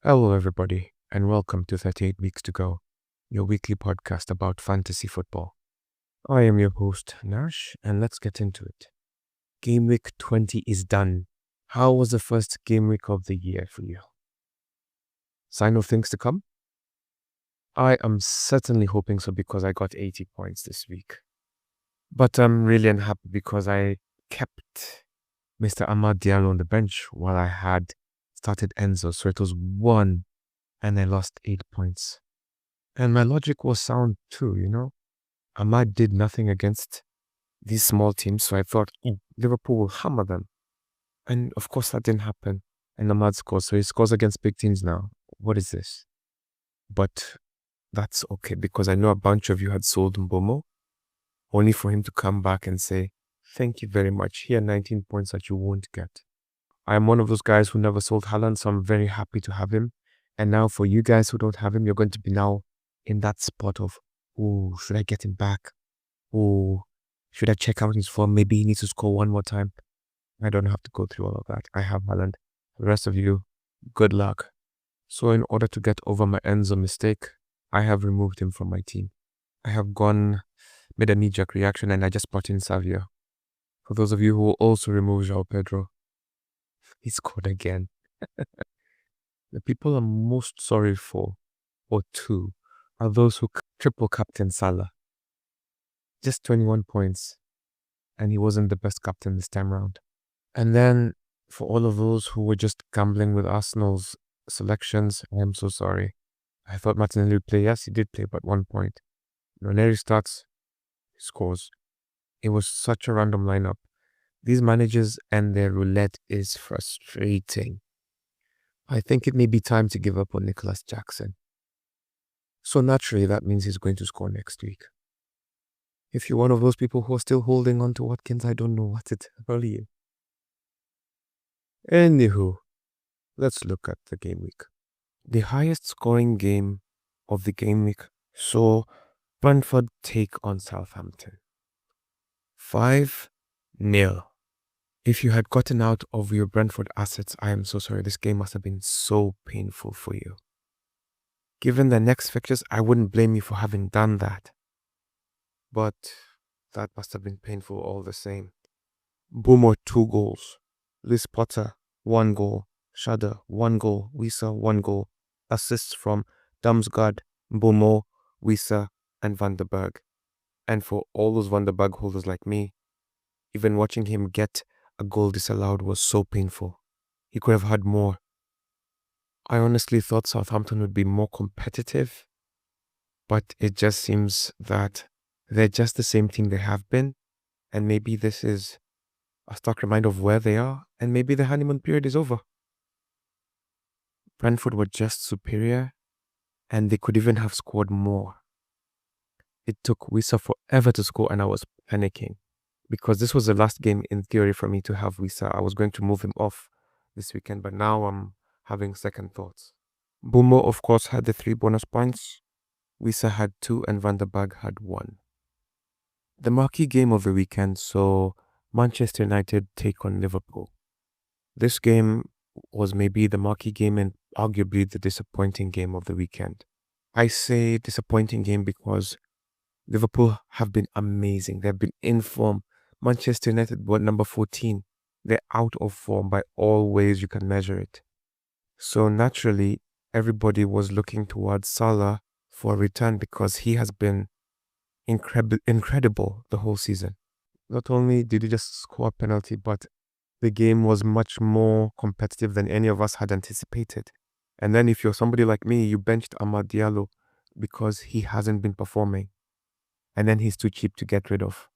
Hello, everybody, and welcome to 38 Weeks to Go, your weekly podcast about fantasy football. I am your host, Nash, and let's get into it. Game week 20 is done. How was the first game week of the year for you? Sign of things to come? I am certainly hoping so because I got 80 points this week. But I'm really unhappy because I kept Mr. Amad Diallo on the bench while I had started Enzo, so it was 1 and I lost 8 points. And my logic was sound too, Ahmad did nothing against these small teams, so I thought Liverpool will hammer them. And of course, that didn't happen. And Ahmad scores, so he scores against big teams now. What is this? But that's okay because I know a bunch of you had sold Mbeumo, only for him to come back and say, "Thank you very much. Here are 19 points that you won't get." I am one of those guys who never sold Haaland, so I'm very happy to have him. And now for you guys who don't have him, you're going to be now in that spot of, oh, should I get him back? Oh, should I check out his form? Maybe he needs to score one more time. I don't have to go through all of that. I have Haaland. The rest of you, good luck. So in order to get over my Enzo mistake, I have removed him from my team. I have made a knee-jerk reaction and I just brought in Savio. For those of you who will also remove João Pedro, he scored again. The people I'm most sorry for, or two, are those who triple captain Salah. Just 21 points, and he wasn't the best captain this time round. And then, for all of those who were just gambling with Arsenal's selections, I am so sorry. I thought Martinelli would play. Yes, he did play, but 1 point. Ranieri starts, he scores. It was such a random lineup. These managers and their roulette is frustrating. I think it may be time to give up on Nicholas Jackson. So naturally, that means he's going to score next week. If you're one of those people who are still holding on to Watkins, I don't know what to tell you. Anywho, let's look at the game week. The highest scoring game of the game week saw Brentford take on Southampton. 5-0. If you had gotten out of your Brentford assets, I am so sorry. This game must have been so painful for you. Given the next fixtures, I wouldn't blame you for having done that. But that must have been painful all the same. Mbeumo 2 goals. Liz Potter 1 goal. Shada 1 goal. Wissa 1 goal. Assists from Damsgaard, Mbeumo, Wissa, and Van der Berg. And for all those Van der Berg holders like me, even watching him get a goal disallowed was so painful. He could have had more. I honestly thought Southampton would be more competitive, but it just seems that they're just the same team they have been, and maybe this is a stark reminder of where they are, and maybe the honeymoon period is over. Brentford were just superior, and they could even have scored more. It took Wissa forever to score, and I was panicking, because this was the last game in theory for me to have Wissa. I was going to move him off this weekend, but now I'm having second thoughts. Mbeumo, of course, had the 3 bonus points. Wissa had 2 and Van der Berg had 1. The marquee game of the weekend saw Manchester United take on Liverpool. This game was maybe the marquee game and arguably the disappointing game of the weekend. I say disappointing game because Liverpool have been amazing. They've been in form. Manchester United were number 14. They're out of form by all ways you can measure it. So naturally, everybody was looking towards Salah for a return because he has been incredible the whole season. Not only did he just score a penalty, but the game was much more competitive than any of us had anticipated. And then if you're somebody like me, you benched Amad Diallo because he hasn't been performing. And then he's too cheap to get rid of.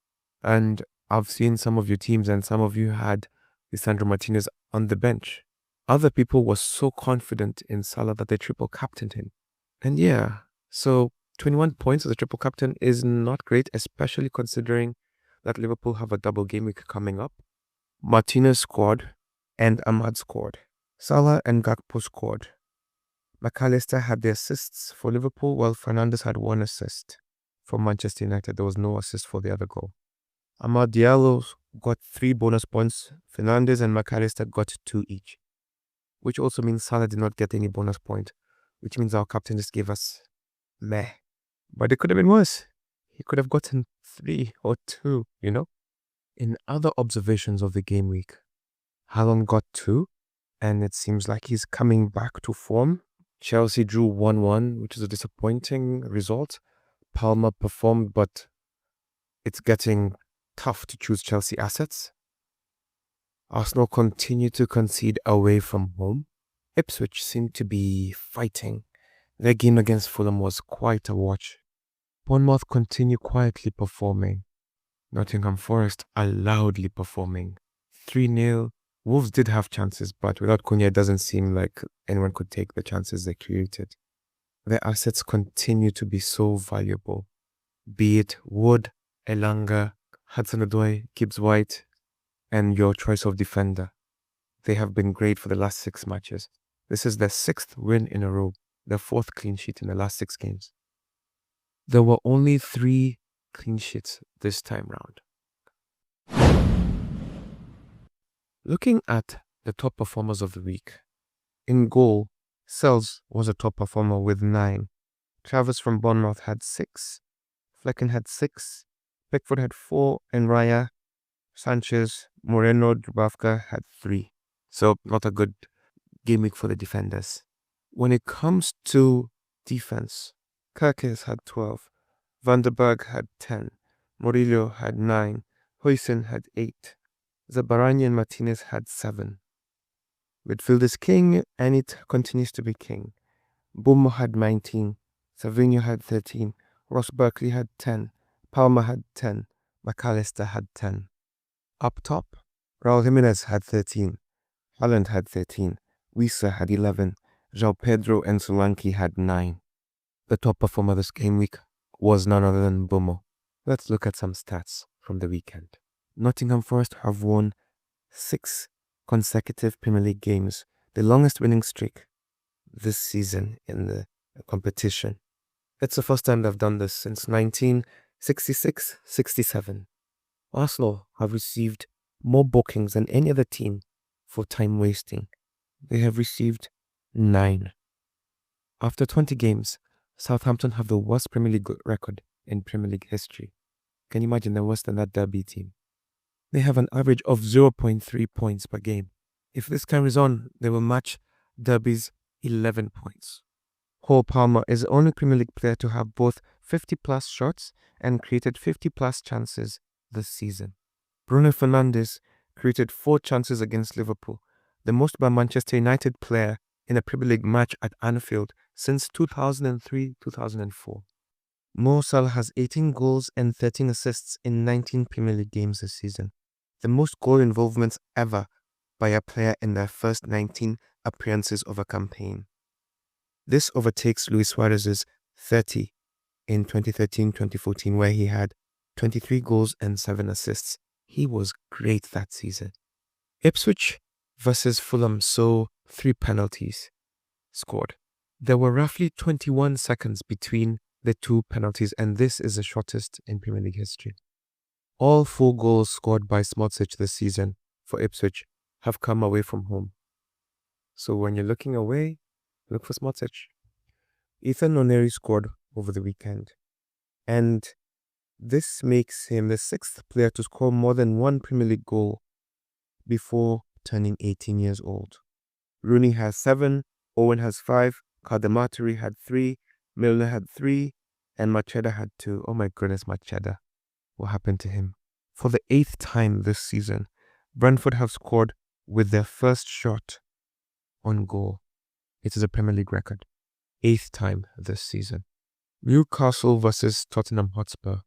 And I've seen some of your teams and some of you had Lisandro Martinez on the bench. Other people were so confident in Salah that they triple captained him. And yeah, so 21 points as a triple captain is not great, especially considering that Liverpool have a double game week coming up. Martinez scored and Ahmad scored. Salah and Gakpo scored. McAllister had the assists for Liverpool while Fernandes had 1 assist. For Manchester United, there was no assist for the other goal. Amad Diallo got 3 bonus points. Fernandes and McAllister got 2 each. which also means Salah did not get any bonus point, which means our captain just gave us meh. But it could have been worse. He could have gotten 3 or 2, you know? In other observations of the game week, Haaland got 2, and it seems like he's coming back to form. Chelsea drew 1-1, which is a disappointing result. Palmer performed, but it's getting tough to choose Chelsea assets. Arsenal continue to concede away from home. Ipswich seemed to be fighting. Their game against Fulham was quite a watch. Bournemouth continue quietly performing. Nottingham Forest are loudly performing. 3-0. Wolves did have chances, but without Cunha, it doesn't seem like anyone could take the chances they created. Their assets continue to be so valuable. Be it Wood, Elanga, Hudson-Odoi, Gibbs-White, and your choice of defender. They have been great for the last 6 matches. This is their 6th win in a row, their 4th clean sheet in the last 6 games. There were only 3 clean sheets this time round. Looking at the top performers of the week, in goal, Sells was a top performer with 9. Travis from Bournemouth had 6. Flecken had 6. Pickford had 4. And Raya, Sanchez, Moreno, Dubravka had 3. So not a good game week for the defenders. When it comes to defense, Kerkes had 12. Van der Berg had 10. Murillo had 9. Huijsen had 8. Zabarani and Martinez had 7. Midfield is king, and it continues to be king. Mbeumo had 19. Savinho had 13. Ross Barkley had 10. Palmer had 10. McAllister had 10. Up top, Raul Jimenez had 13. Haaland had 13. Wissa had 11. João Pedro and Solanke had 9. The top performer this game week was none other than Mbeumo. Let's look at some stats from the weekend. Nottingham Forest have won 6 consecutive Premier League games, the longest winning streak this season in the competition. It's the first time they've done this since 1966-67. Arsenal have received more bookings than any other team for time wasting. They have received 9. After 20 games, Southampton have the worst Premier League record in Premier League history. Can you imagine they're worse than that Derby team? They have an average of 0.3 points per game. If this carries on, they will match Derby's 11 points. Cole Palmer is the only Premier League player to have both 50-plus shots and created 50-plus chances this season. Bruno Fernandes created 4 chances against Liverpool, the most by a Manchester United player in a Premier League match at Anfield since 2003-2004. Mo Salah has 18 goals and 13 assists in 19 Premier League games this season, the most goal involvements ever by a player in their first 19 appearances of a campaign. This overtakes Luis Suarez's 30 in 2013-2014, where he had 23 goals and 7 assists. He was great that season. Ipswich versus Fulham saw 3 penalties scored. There were roughly 21 seconds between the 2 penalties, and this is the shortest in Premier League history. All 4 goals scored by Smotrich this season for Ipswich have come away from home. So when you're looking away, look for Smotrich. Ethan Noneri scored over the weekend, and this makes him the 6th player to score more than 1 Premier League goal before turning 18 years old. Rooney has 7, Owen has 5, Kadamaturi had 3, Milner had 3, and Macheda had 2. Oh my goodness, Macheda. What happened to him? For the 8th time this season, Brentford have scored with their first shot on goal. It is a Premier League record. 8th time this season. Newcastle versus Tottenham Hotspur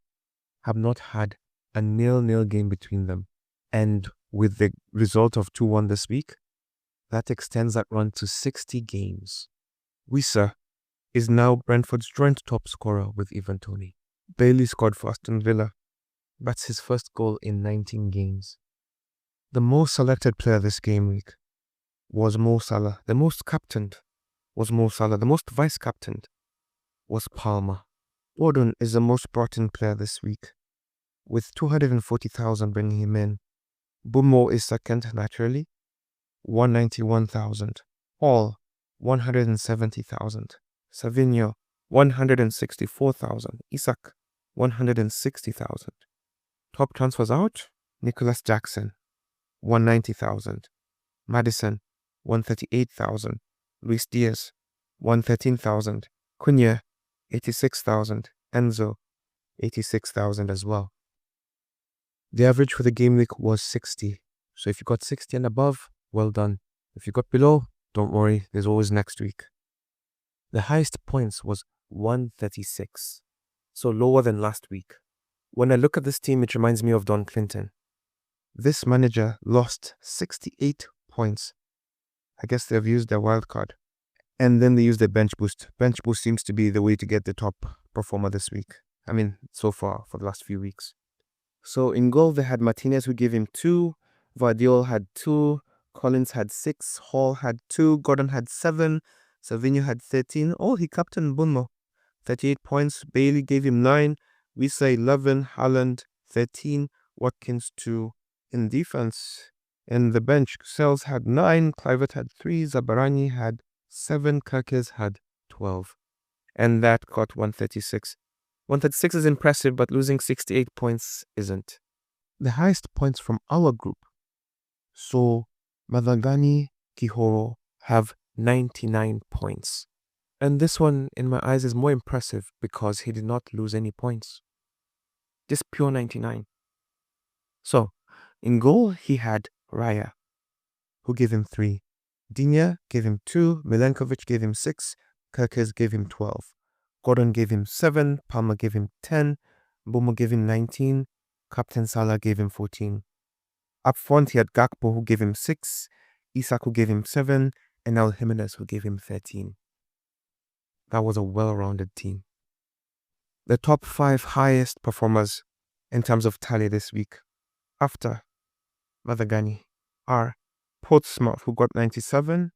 have not had a 0-0 game between them. And with the result of 2-1 this week, that extends that run to 60 games. Wissa is now Brentford's joint top scorer with Ivan Toney. Bailey scored for Aston Villa. That's his first goal in 19 games. The most selected player this game week was Mo Salah. The most captained was Mo Salah. The most vice-captained was Palmer. Gordon is the most brought-in player this week, with 240,000 bringing him in. Mbeumo is second, naturally, 191,000. Hall, 170,000. Savinho, 164,000. Isak, 160,000. Top transfers out, Nicholas Jackson, 190,000. Maddison, 138,000. Luis Diaz, 113,000. Cunha, 86,000. Enzo, 86,000 as well. The average for the game week was 60. So if you got 60 and above, well done. If you got below, don't worry, there's always next week. The highest points was 136, so lower than last week. When I look at this team, it reminds me of Don Clinton. This manager lost 68 points. I guess they've used their wild card. And then they used their bench boost. Bench boost seems to be the way to get the top performer this week. I mean, so far, for the last few weeks. So in goal, they had Martinez, who gave him 2. Vardiol had 2. Collins had 6. Hall had 2. Gordon had 7. Savinho had 13. Oh, he captained Mbeumo. 38 points. Bailey gave him 9. Wisa 11. Haaland 13. Watkins 2. In defense, in the bench, Sells had 9. Clivert had 3. Zabarani had 7. Kirkes had 12. And that got 136. 136 is impressive, but losing 68 points isn't. The highest points from our group. So Madagani, Kihoro have 99 points. And this one, in my eyes, is more impressive because he did not lose any points. Just pure 99. So, in goal, he had Raya, who gave him 3. Dinya gave him 2. Milenkovic gave him 6. Kirkes gave him 12. Gordon gave him 7. Palmer gave him 10. Mbeumo gave him 19. Captain Salah gave him 14. Up front, he had Gakpo, who gave him 6. Isak, who gave him 7. And now Jimenez, who gave him 13. That was a well-rounded team. The top 5 highest performers in terms of tally this week, after Madagani, are Portsmouth, who got 97.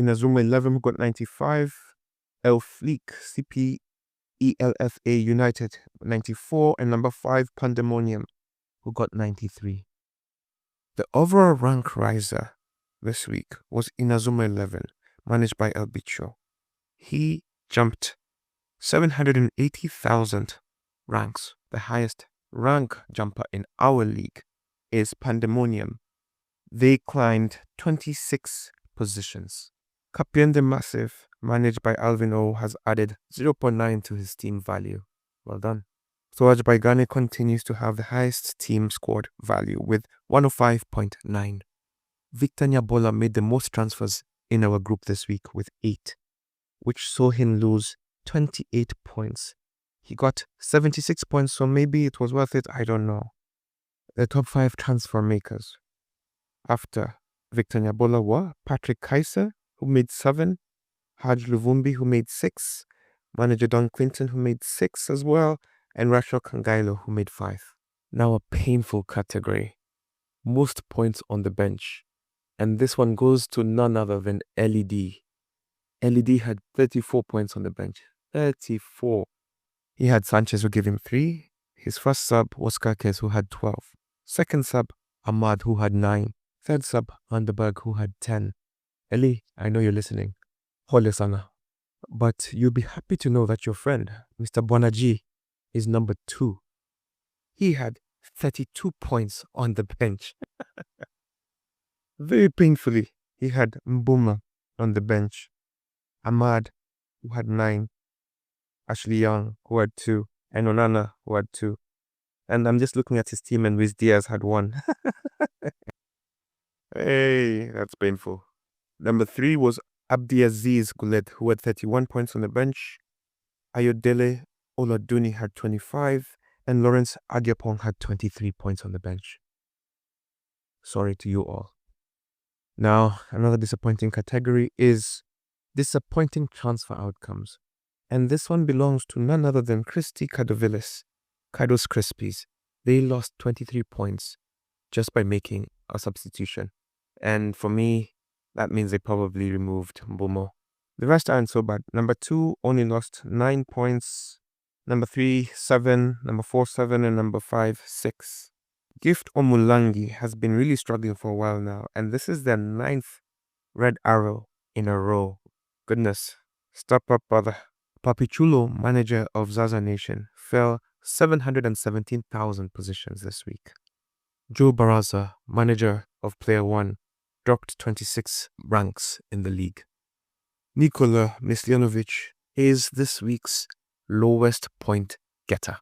Inazuma 11, who got 95. El Fleek, CPELFA United, 94. And number 5, Pandemonium, who got 93. The overall rank riser this week was Inazuma 11, managed by El Bicho. He jumped 780,000 ranks. The highest rank jumper in our league is Pandemonium. They climbed 26 positions. Capiende Massive, managed by Alvin O, has added 0.9 to his team value. Well done. Soaj Baigane continues to have the highest team scored value with 105.9. Victor Nyabola made the most transfers in our group this week with 8, which saw him lose 28 points. He got 76 points, so maybe it was worth it, I don't know. The top 5 transfer makers after Victor Nyabola were Patrick Kaiser, who made 7, Haj Luvumbi, who made 6, manager Don Clinton, who made 6 as well, and Rachel Kangailo, who made 5. Now a painful category. Most points on the bench. And this one goes to none other than LED. LED had 34 points on the bench. 34. He had Sanchez, who gave him 3. His first sub was Kirkes, who had 12. Second sub, Ahmad, who had 9. Third sub, Underberg, who had 10. Eli, I know you're listening. Hole sana. But you'll be happy to know that your friend, Mr. Bonaji, is number 2. He had 32 points on the bench. Very painfully, he had Mbeumo on the bench. Ahmad, who had 9. Ashley Young, who had 2. And Onana, who had 2. And I'm just looking at his team, and Luis Diaz had 1. Hey, that's painful. Number 3 was Abdiaziz Goulet, who had 31 points on the bench. Ayodele Oladuni had 25. And Lawrence Adiapong had 23 points on the bench. Sorry to you all. Now, another disappointing category is disappointing transfer outcomes. And this one belongs to none other than Christy Kadovilis, Kaidos Crispies. They lost 23 points just by making a substitution. And for me, that means they probably removed Mbeumo. The rest aren't so bad. Number 2 only lost 9 points. Number 3, 7. Number 4, 7. And number 5, 6. Gift Omulangi has been really struggling for a while now. And this is their 9th red arrow in a row. Goodness. Stop up, brother. Papichulo, manager of Zaza Nation, fell 717,000 positions this week. Joe Barraza, manager of Player One, dropped 26 ranks in the league. Nikola Mislinovic is this week's lowest point getter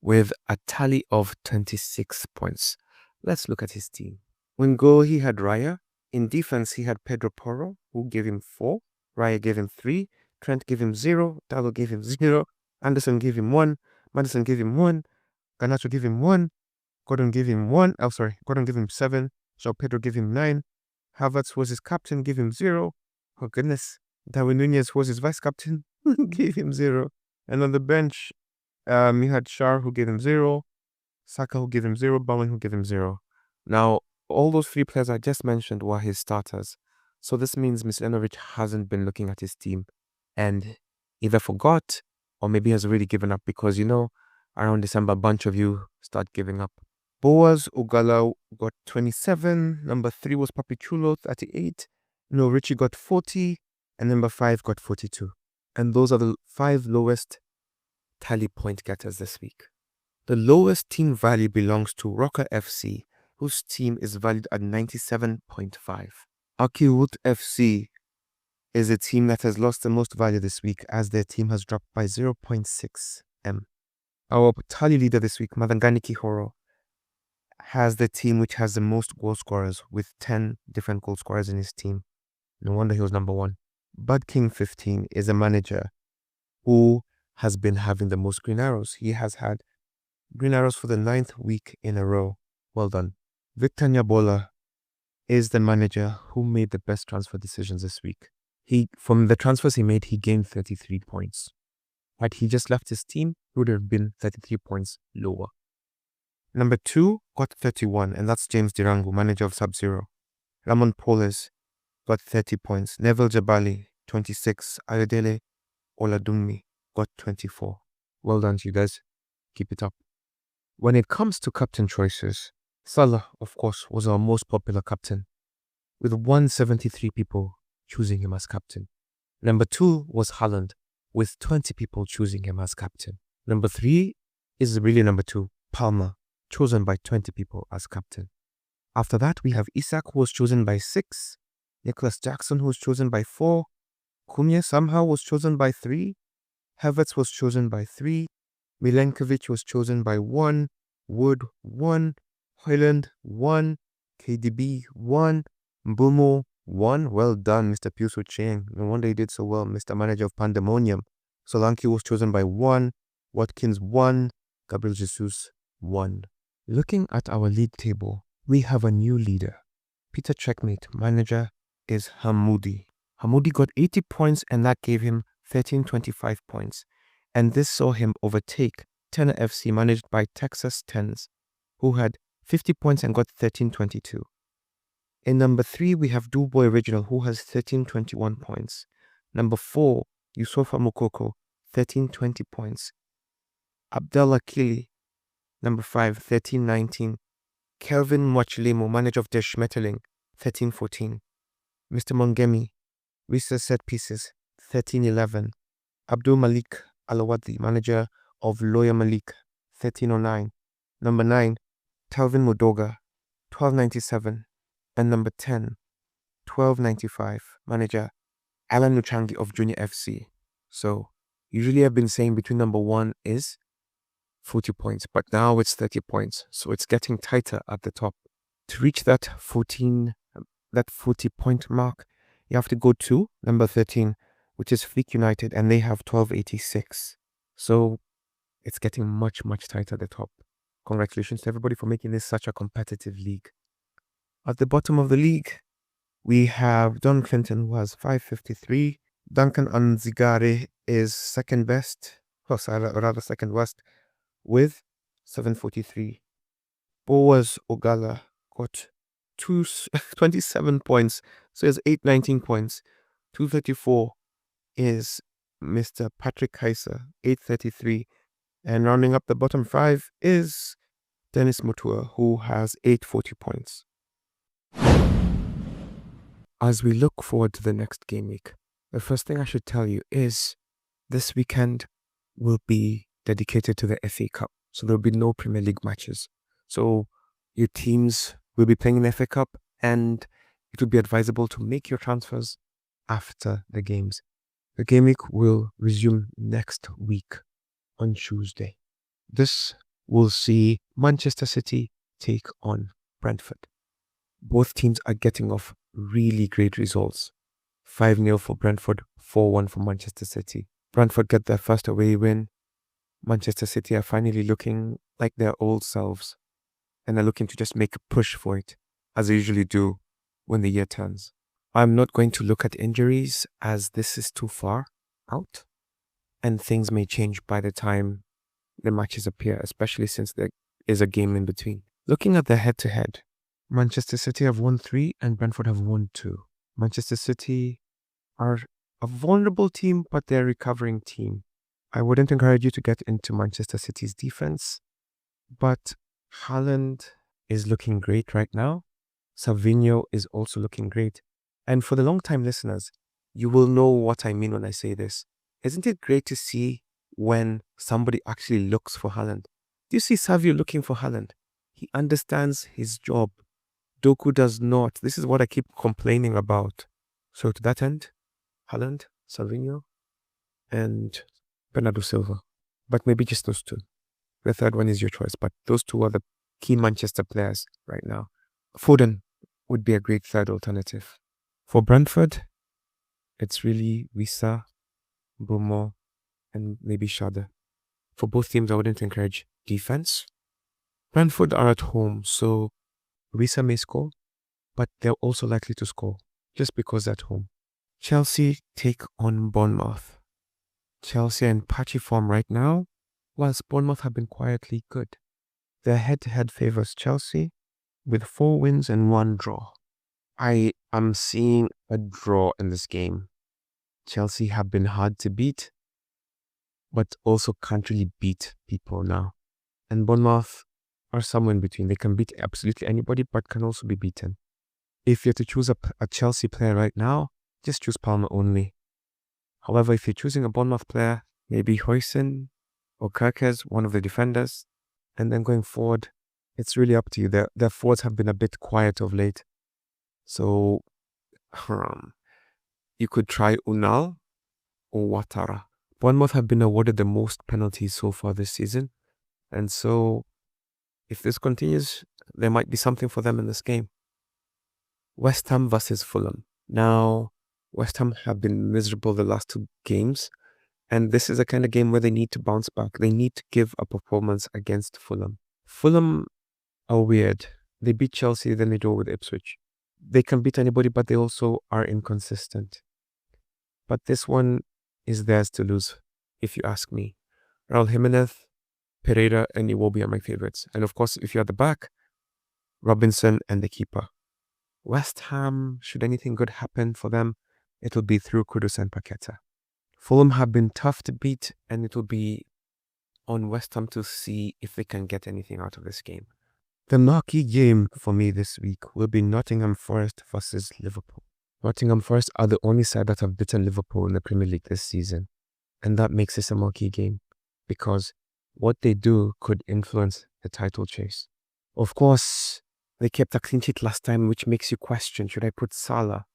with a tally of 26 points. Let's look at his team. In goal, he had Raya. In defense, he had Pedro Porro, who gave him 4. Raya gave him 3. Trent gave him 0. Dalo gave him 0. Anderson gave him 1. Maddison gave him 1. Garnacho gave him 1. Gordon gave him 1. Gordon gave him 7. So Pedro gave him 9. Havertz was his captain, gave him 0. Oh goodness. Darwin Nunez was his vice captain, gave him 0. And on the bench, he had Shar, who gave him 0. Saka, who gave him 0. Bowman, who gave him 0. Now, all those 3 players I just mentioned were his starters. So this means Mislenovic hasn't been looking at his team and either forgot or maybe has already given up because, around December, a bunch of you start giving up. Boaz Ogala got 27. Number 3 was Papichulo, 38. Richie got 40. And number 5 got 42. And those are the 5 lowest tally point getters this week. The lowest team value belongs to Rocker FC, whose team is valued at 97.5. Akiwood FC is a team that has lost the most value this week as their team has dropped by 0.6 M. Our tally leader this week, Madangani Kihoro, has the team which has the most goal scorers with 10 different goal scorers in his team. No wonder he was number 1. Bud King 15 is a manager who has been having the most green arrows. He has had green arrows for the 9th week in a row. Well done. Victor Nyabola is the manager who made the best transfer decisions this week. From the transfers he made, he gained 33 points. Had he just left his team, he would have been 33 points lower. Number 2 got 31, and that's James Dirangu, manager of Sub-Zero. Ramon Poles got 30 points. Neville Jabali, 26. Ayodele Oladunmi got 24. Well done to you guys. Keep it up. When it comes to captain choices, Salah, of course, was our most popular captain, with 173 people choosing him as captain. Number 2 was Haaland, with 20 people choosing him as captain. Number 3 is really number 2, Palmer, chosen by 20 people as captain. After that, we have Isak, who was chosen by 6. Nicholas Jackson, who was chosen by 4. Cunha somehow was chosen by 3. Havertz was chosen by 3. Milenkovic was chosen by 1. Wood 1. Hoyland 1. KDB 1. Mbeumo 1. Well done, Mr. Piuso Cheng. No wonder he did so well, Mr. Manager of Pandemonium. Solanke was chosen by 1. Watkins 1. Gabriel Jesus 1. Looking at our league table, we have a new leader. Peter Checkmate, manager is Hamoudi. Hamoudi got 80 points and that gave him 1325 points. And this saw him overtake Tenor FC, managed by Texas Tens, who had 50 points and got 1322. In number 3, we have Duboy Original, who has 1321 points. Number 4, Yusufa Mukoko, 1320 points. Abdallah Kili, number 5, 1319. Kelvin Mwachilimo, manager of Der Schmetterling, 1314. Mr. Mongemi, Research Set Pieces, 1311. Abdul Malik Alawadhi, manager of Lawyer Malik, 1309. Number 9, Talvin Mudoga, 1297. And number 10, 1295, manager Alan Luchangi of Junior FC. So, usually I've been saying between number 1 is 40 points, but now it's 30 points. So it's getting tighter at the top. To reach that 40 point mark, you have to go to number 13, which is Fleek United, and they have 1286. So it's getting much, much tighter at the top. Congratulations to everybody for making this such a competitive league. At the bottom of the league, we have Don Clinton, who has 553. Duncan Anzigare is second best, rather second worst, with 743. Boaz Ogala got 27 points, so he has 819 points. 234 is Mr. Patrick Kaiser, 833. And rounding up the bottom 5 is Dennis Mutua, who has 840 points. As we look forward to the next game week, the first thing I should tell you is this weekend will be dedicated to the FA Cup. So there will be no Premier League matches. So your teams will be playing in the FA Cup, and it would be advisable to make your transfers after the games. The game week will resume next week on Tuesday. This will see Manchester City take on Brentford. Both teams are getting off really great results. 5-0 for Brentford, 4-1 for Manchester City. Brentford get their first away win. Manchester City are finally looking like their old selves, and are looking to just make a push for it, as they usually do when the year turns. I'm not going to look at injuries, as this is too far out, and things may change by the time the matches appear, especially since there is a game in between. Looking at the head-to-head, Manchester City have won 3 and Brentford have won 2. Manchester City are a vulnerable team, but they're a recovering team. I wouldn't encourage you to get into Manchester City's defense, but Haaland is looking great right now. Savinho is also looking great. And for the long-time listeners, you will know what I mean when I say this. Isn't it great to see when somebody actually looks for Haaland? Do you see Savio looking for Haaland? He understands his job. Doku does not. This is what I keep complaining about. So to that end, Haaland, Savinho, and Bernardo Silva. But maybe just those two. The third one is your choice, but those two are the key Manchester players right now. Foden would be a great third alternative. For Brentford, it's really Wissa, Mbeumo, and maybe Schade. For both teams, I wouldn't encourage defense. Brentford are at home, so Wissa may score, but they're also likely to score, just because they're at home. Chelsea take on Bournemouth. Chelsea are in patchy form right now, whilst Bournemouth have been quietly good. Their head-to-head favors Chelsea, with 4 wins and 1 draw. I am seeing a draw in this game. Chelsea have been hard to beat, but also can't really beat people now. And Bournemouth are somewhere in between. They can beat absolutely anybody, but can also be beaten. If you're to choose a Chelsea player right now, just choose Palmer only. However, if you're choosing a Bournemouth player, maybe Huijsen or Kerkez, one of the defenders, and then going forward, it's really up to you. Their forwards have been a bit quiet of late. So, you could try Unal or Ouattara. Bournemouth have been awarded the most penalties so far this season. And so, if this continues, there might be something for them in this game. West Ham versus Fulham. Now, West Ham have been miserable the last 2 games. And this is a kind of game where they need to bounce back. They need to give a performance against Fulham. Fulham are weird. They beat Chelsea, then they draw with Ipswich. They can beat anybody, but they also are inconsistent. But this one is theirs to lose, if you ask me. Raul Jimenez, Pereira, and Iwobi are my favorites. And of course, if you're at the back, Robinson and the keeper. West Ham, should anything good happen for them, it'll be through Kudus and Paqueta. Fulham have been tough to beat, and it will be on West Ham to see if they can get anything out of this game. The marquee game for me this week will be Nottingham Forest versus Liverpool. Nottingham Forest are the only side that have beaten Liverpool in the Premier League this season, and that makes this a marquee game, because what they do could influence the title chase. Of course, they kept a clean sheet last time, which makes you question, should I put Salah?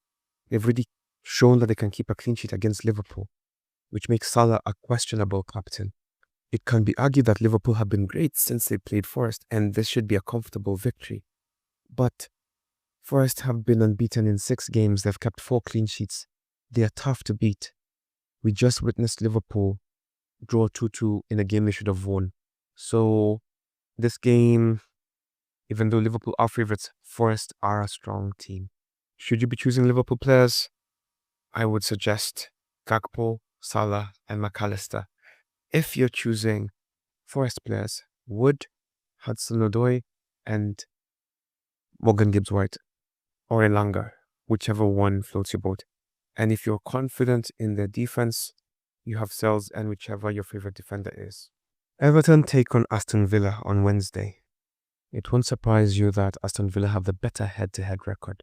They've already shown that they can keep a clean sheet against Liverpool, which makes Salah a questionable captain. It can be argued that Liverpool have been great since they played Forest, and this should be a comfortable victory. But Forest have been unbeaten in 6 games. They've kept 4 clean sheets. They are tough to beat. We just witnessed Liverpool draw 2-2 in a game they should have won. So this game, even though Liverpool are favorites, Forest are a strong team. Should you be choosing Liverpool players? I would suggest Gakpo, Salah, and McAllister. If you're choosing Forest players, Wood, Hudson-Odoi, and Morgan Gibbs-White, or Elanga, whichever one floats your boat. And if you're confident in their defense, you have Sells and whichever your favorite defender is. Everton take on Aston Villa on Wednesday. It won't surprise you that Aston Villa have the better head-to-head record.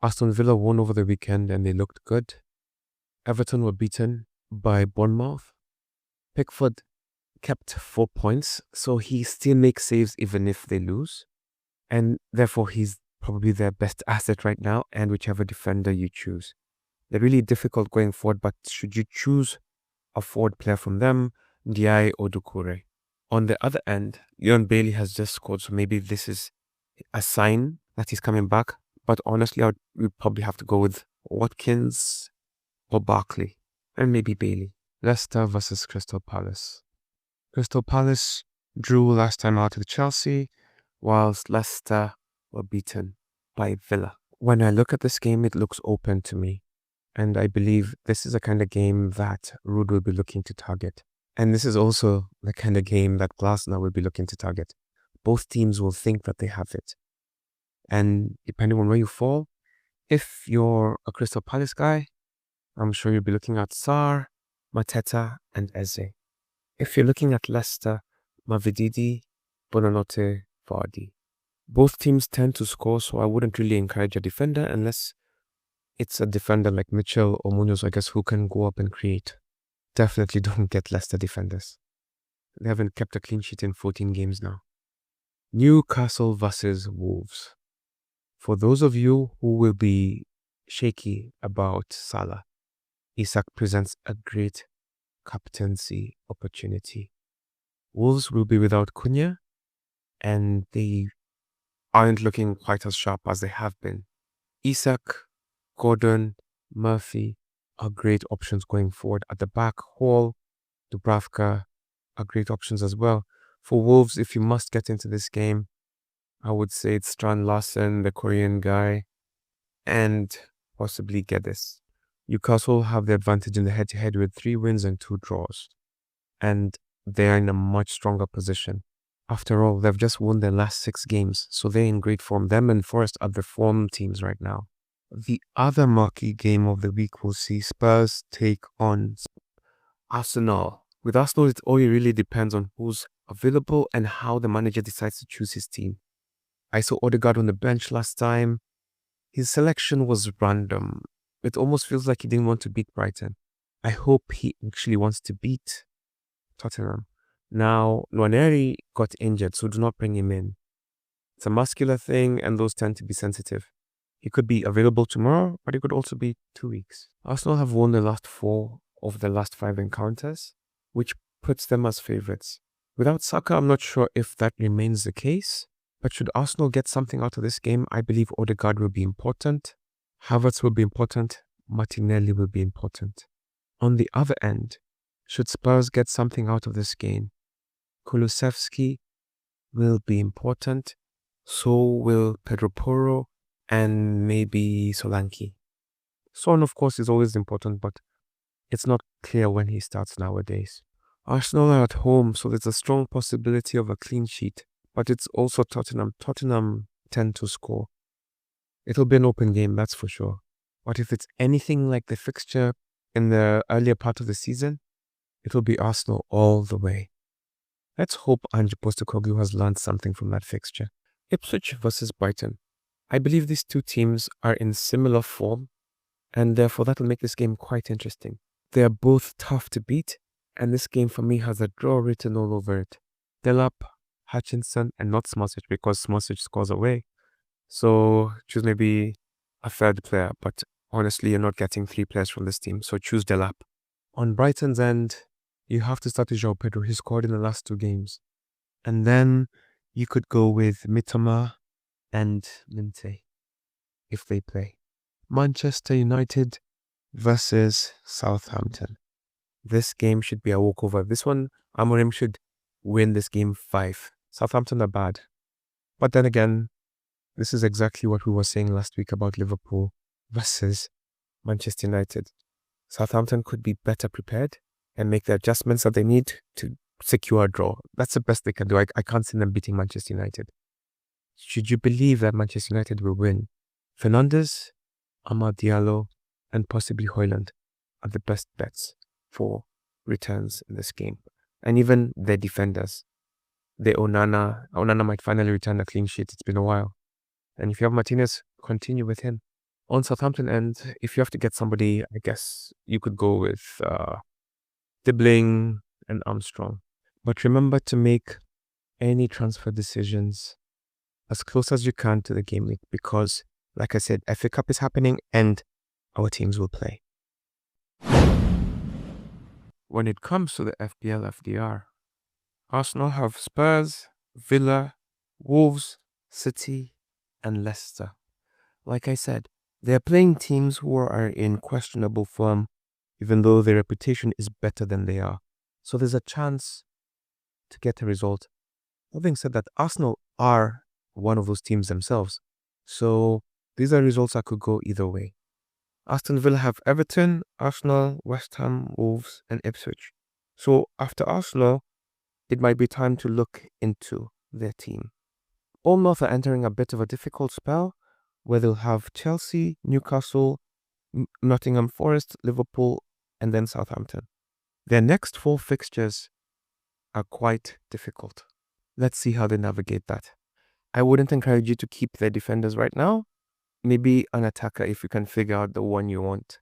Aston Villa won over the weekend and they looked good. Everton were beaten by Bournemouth. Pickford kept 4 points, so he still makes saves even if they lose. And therefore, he's probably their best asset right now, and whichever defender you choose. They're really difficult going forward, but should you choose a forward player from them, Ndiaye or Doucouré? On the other end, Leon Bailey has just scored, so maybe this is a sign that he's coming back. But honestly, we'd probably have to go with Watkins or Barkley, and maybe Bailey. Leicester versus Crystal Palace. Crystal Palace drew last time out with Chelsea, whilst Leicester were beaten by Villa. When I look at this game, it looks open to me. And I believe this is a kind of game that Ruud will be looking to target. And this is also the kind of game that Glasner will be looking to target. Both teams will think that they have it. And depending on where you fall, if you're a Crystal Palace guy, I'm sure you'll be looking at Sarr, Mateta, and Eze. If you're looking at Leicester, Mavididi, Bonanote, Vardy. Both teams tend to score, so I wouldn't really encourage a defender unless it's a defender like Mitchell or Munoz, I guess, who can go up and create. Definitely don't get Leicester defenders. They haven't kept a clean sheet in 14 games now. Newcastle versus Wolves. For those of you who will be shaky about Salah, Isak presents a great captaincy opportunity. Wolves will be without Cunha, and they aren't looking quite as sharp as they have been. Isak, Gordon, Murphy are great options going forward. At the back, Hall, Dubravka are great options as well. For Wolves, if you must get into this game, I would say it's Strand Larsen, the Korean guy, and possibly Geddes. Newcastle have the advantage in the head-to-head with 3 wins and 2 draws. And they're in a much stronger position. After all, they've just won their last 6 games, so they're in great form. Them and Forest are the form teams right now. The other marquee game of the week will see Spurs take on Arsenal. With Arsenal, it all really depends on who's available and how the manager decides to choose his team. I saw Odegaard on the bench last time. His selection was random. It almost feels like he didn't want to beat Brighton. I hope he actually wants to beat Tottenham. Now, Nwaneri got injured, so do not bring him in. It's a muscular thing, and those tend to be sensitive. He could be available tomorrow, but it could also be 2 weeks. Arsenal have won the last 4 of the last 5 encounters, which puts them as favourites. Without Saka, I'm not sure if that remains the case, but should Arsenal get something out of this game, I believe Odegaard will be important, Havertz will be important, Martinelli will be important. On the other end, should Spurs get something out of this game, Kulusevski will be important, so will Pedro Porro, and maybe Solanke. Son, of course, is always important, but it's not clear when he starts nowadays. Arsenal are at home, so there's a strong possibility of a clean sheet, but it's also Tottenham. Tottenham tend to score. It'll be an open game, that's for sure. But if it's anything like the fixture in the earlier part of the season, it'll be Arsenal all the way. Let's hope Ange Postecoglou has learned something from that fixture. Ipswich versus Brighton. I believe these two teams are in similar form, and therefore that will make this game quite interesting. They are both tough to beat, and this game for me has a draw written all over it. Delap, Hutchinson, and not Smosic, because Smosic scores away. So choose maybe a third player, but honestly, you're not getting 3 players from this team, so choose Delap. On Brighton's end, you have to start with João Pedro. He scored in the last 2 games. And then you could go with Mitoma and Minte if they play. Manchester United versus Southampton. This game should be a walkover. This one, Amorim should win this game 5. Southampton are bad. But then again, this is exactly what we were saying last week about Liverpool versus Manchester United. Southampton could be better prepared and make the adjustments that they need to secure a draw. That's the best they can do. I can't see them beating Manchester United. Should you believe that Manchester United will win, Fernandes, Amad Diallo, and possibly Højlund are the best bets for returns in this game. And even their defenders. Onana might finally return a clean sheet. It's been a while. And if you have Martinez, continue with him. On Southampton end, if you have to get somebody, I guess you could go with Dibbling and Armstrong. But remember to make any transfer decisions as close as you can to the game week because, like I said, FA Cup is happening and our teams will play. When it comes to the FPL FDR, Arsenal have Spurs, Villa, Wolves, City, and Leicester. Like I said, they're playing teams who are in questionable form, even though their reputation is better than they are. So there's a chance to get a result. Having said that, Arsenal are one of those teams themselves. So these are results that could go either way. Aston Villa have Everton, Arsenal, West Ham, Wolves, and Ipswich. So after Arsenal, it might be time to look into their team. Bournemouth are entering a bit of a difficult spell where they'll have Chelsea, Newcastle, Nottingham Forest, Liverpool, and then Southampton. Their next 4 fixtures are quite difficult. Let's see how they navigate that. I wouldn't encourage you to keep their defenders right now. Maybe an attacker if you can figure out the one you want.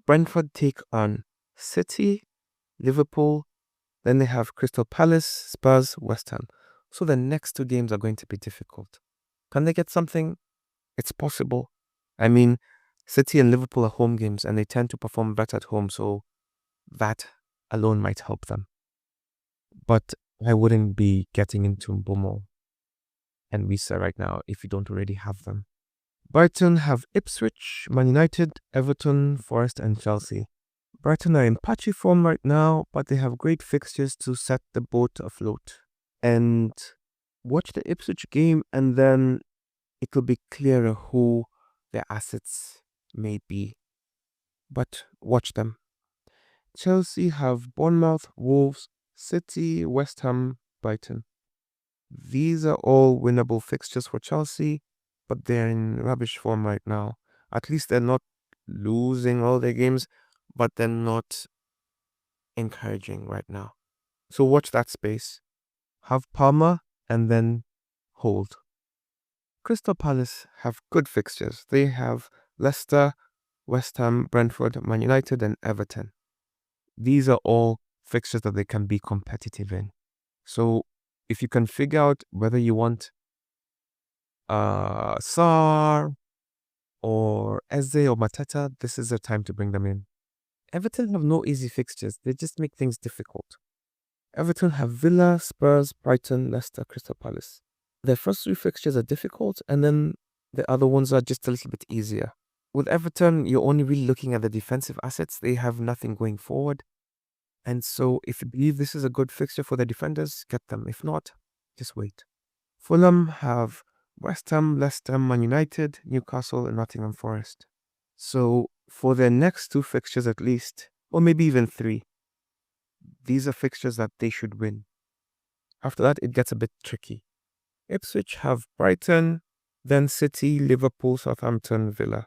Brentford take on City, Liverpool, then they have Crystal Palace, Spurs, West Ham. So the next 2 games are going to be difficult. Can they get something? It's possible. I mean, City and Liverpool are home games and they tend to perform better at home, so that alone might help them. But I wouldn't be getting into Mbeumo and Wisa right now if you don't already have them. Brighton have Ipswich, Man United, Everton, Forest, and Chelsea. Brighton are in patchy form right now, but they have great fixtures to set the boat afloat. And watch the Ipswich game and then it will be clearer who their assets may be. But watch them. Chelsea have Bournemouth, Wolves, City, West Ham, Brighton. These are all winnable fixtures for Chelsea, but they're in rubbish form right now. At least they're not losing all their games, but they're not encouraging right now. So watch that space. Have Palmer and then hold. Crystal Palace have good fixtures. They have Leicester, West Ham, Brentford, Man United, and Everton. These are all fixtures that they can be competitive in. So if you can figure out whether you want Sar or Eze or Mateta, this is the time to bring them in. Everton have no easy fixtures. They just make things difficult. Everton have Villa, Spurs, Brighton, Leicester, Crystal Palace. Their first 3 fixtures are difficult and then the other ones are just a little bit easier. With Everton, you're only really looking at the defensive assets. They have nothing going forward. And so if you believe this is a good fixture for the defenders, get them. If not, just wait. Fulham have West Ham, Leicester, Man United, Newcastle, and Nottingham Forest. So for their next 2 fixtures at least, or maybe even 3, these are fixtures that they should win. After that, it gets a bit tricky. Ipswich have Brighton, then City, Liverpool, Southampton, Villa.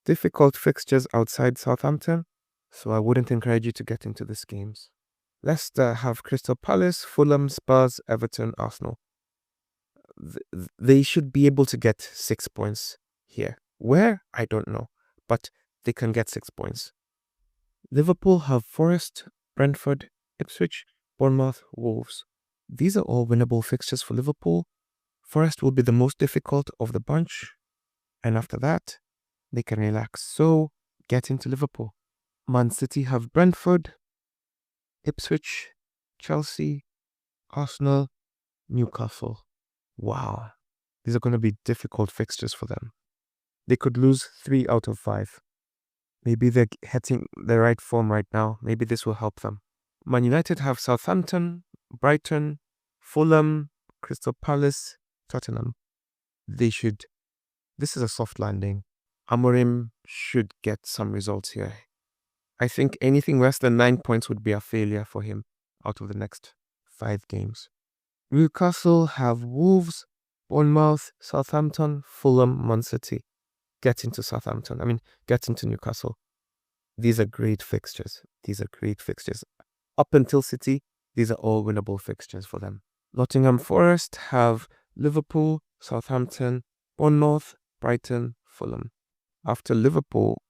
Difficult fixtures outside Southampton, so I wouldn't encourage you to get into these games. Leicester have Crystal Palace, Fulham, Spurs, Everton, Arsenal. They should be able to get 6 points here. Where? I don't know, but they can get 6 points. Liverpool have Forest, Brentford, Ipswich, Bournemouth, Wolves. These are all winnable fixtures for Liverpool. Forest will be the most difficult of the bunch, and after that, they can relax. So, get into Liverpool. Man City have Brentford, Ipswich, Chelsea, Arsenal, Newcastle. Wow, these are going to be difficult fixtures for them. They could lose 3 out of 5. Maybe they're hitting the right form right now. Maybe this will help them. Man United have Southampton, Brighton, Fulham, Crystal Palace, Tottenham. This is a soft landing. Amorim should get some results here. I think anything less than 9 points would be a failure for him out of the next 5 games. Newcastle have Wolves, Bournemouth, Southampton, Fulham, Man City. Get into Newcastle. These are great fixtures. Up until City, these are all winnable fixtures for them. Nottingham Forest have Liverpool, Southampton, Bournemouth, Brighton, Fulham. After Liverpool,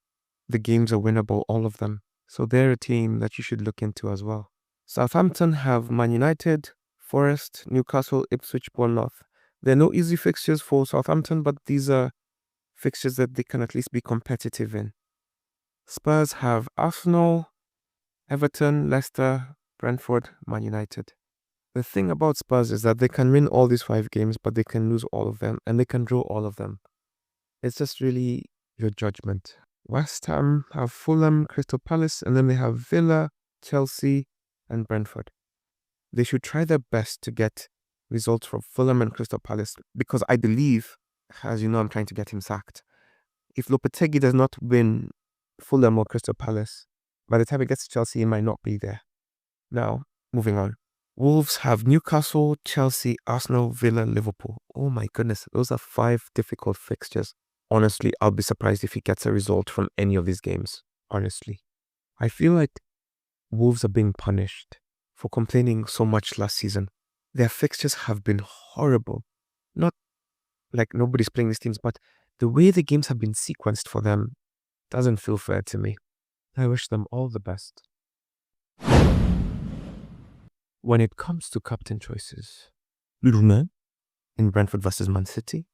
the games are winnable, all of them. So they're a team that you should look into as well. Southampton have Man United, Forest, Newcastle, Ipswich, Bournemouth. There are no easy fixtures for Southampton, but these are fixtures that they can at least be competitive in. Spurs have Arsenal, Everton, Leicester, Brentford, Man United. The thing about Spurs is that they can win all these 5 games, but they can lose all of them, and they can draw all of them. It's just really your judgment. West Ham have Fulham, Crystal Palace, and then they have Villa, Chelsea, and Brentford. They should try their best to get results from Fulham and Crystal Palace, because I believe, as you know, I'm trying to get him sacked. If Lopetegui does not win Fulham or Crystal Palace, by the time it gets to Chelsea, he might not be there. Now, moving on. Wolves have Newcastle, Chelsea, Arsenal, Villa, Liverpool. Oh my goodness, those are 5 difficult fixtures. Honestly, I'll be surprised if he gets a result from any of these games. Honestly. I feel like Wolves are being punished for complaining so much last season. Their fixtures have been horrible. Not like nobody's playing these teams, but the way the games have been sequenced for them doesn't feel fair to me. I wish them all the best. When it comes to captain choices, Mbeumo in Brentford versus Man City,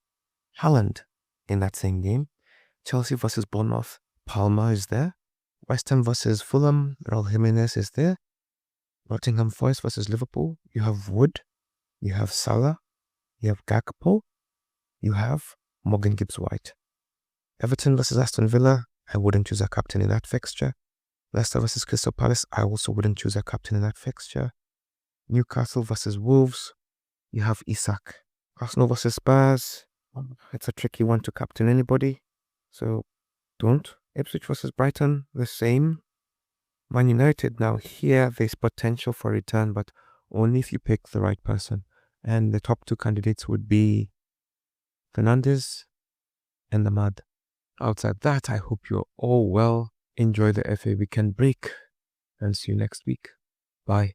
Haaland in that same game, Chelsea versus Bournemouth, Palmer is there, West Ham versus Fulham, Raul Jimenez is there, Nottingham Forest versus Liverpool, you have Wood, you have Salah, you have Gakpo, you have Morgan Gibbs-White. Everton versus Aston Villa, I wouldn't choose a captain in that fixture. Leicester versus Crystal Palace, I also wouldn't choose a captain in that fixture. Newcastle versus Wolves, you have Isak. Arsenal versus Spurs, it's a tricky one to captain anybody, so don't. Ipswich versus Brighton, the same. Man United, now here there's potential for return, but only if you pick the right person. And the top 2 candidates would be Fernandes and the Mad. Outside that, I hope you're all well. Enjoy the FA weekend break and see you next week. Bye.